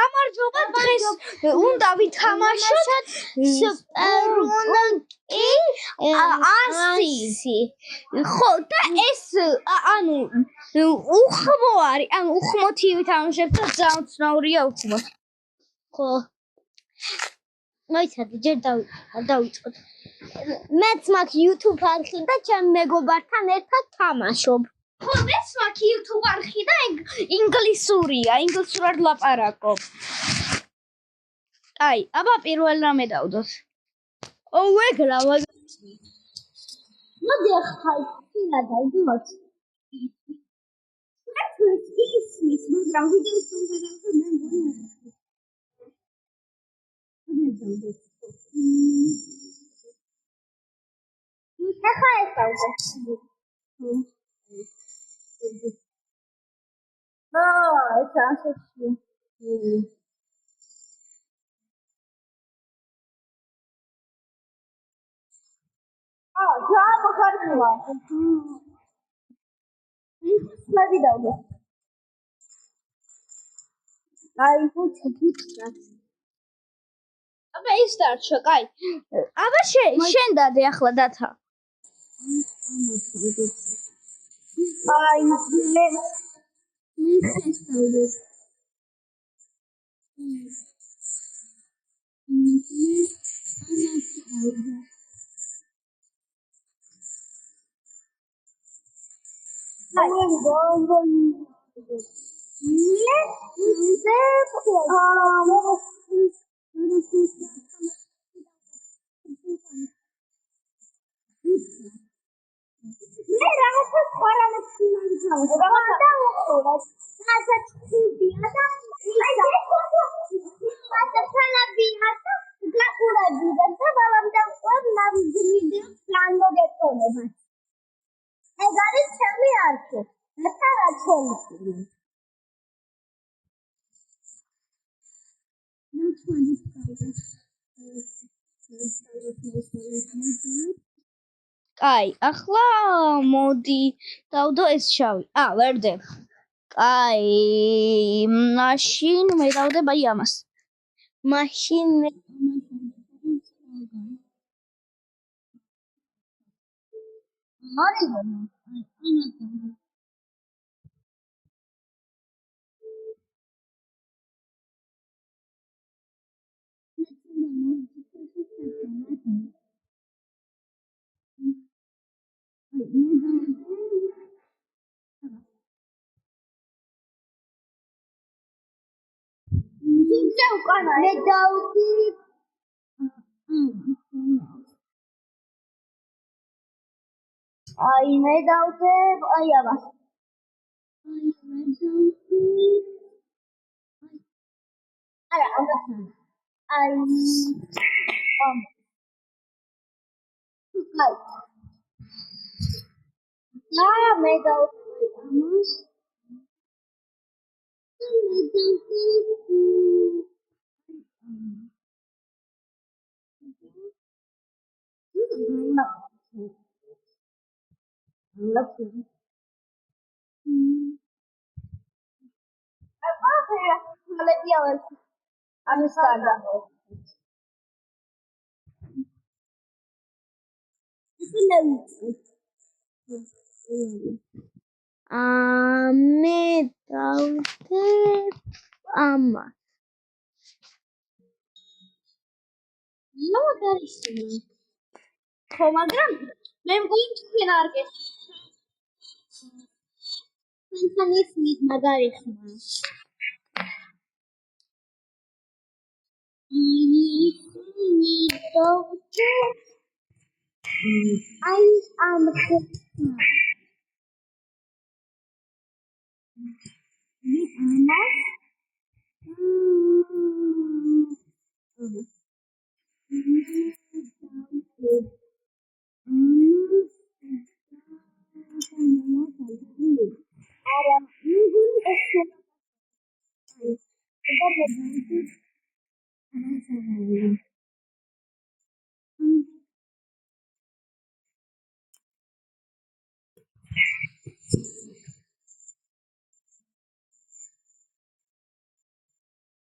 გამარჯობა დღეს უნდა ვითამაშოთ სპარუნკი 100 ხო და ეს ანუ უხმო არის ანუ უხმოთი ვითამაშებთ და ძალიან ცნაურია უხმოთ ხო მოიცადე ჯერ დავიწყოთ მეც მაქვს YouTube არხი და ჩემ მეგობართან ერთად თამაშობ ხო მეც მაქვს YouTube არხი და ინგლისურია ინგლისურად ლაპარაკობ აი აბა პირველ რამე დავდოთ ეგრა მოდი ახლა ისინა დავდოთ ისმის მაგრამ ვიდეოს მომზადებას მე მგონი ახლა ეს დავდოთ ეს ასეთი გამხარდა ისმები დავდოთ აი ბუჩა აბა ის დარჩა კაი აბა შენ დადე ახლა დათა აი მე ეს დავდე კაი, ახლა მოდი დავდო ეს შავი. ვერ დებ. კაი, მაშინ მე დავდებ აი ამას. მაშინ აი მე დავდებ აი ამას. არა, ამას. აი მე დავდებ ამას. მე დავდებ ამას. მაგარია. ხო, მაგრამ მე მგონი თქვენ არ გესმის. თქვენთან ისმის მაგარი ხმა. აი ამ ხმა.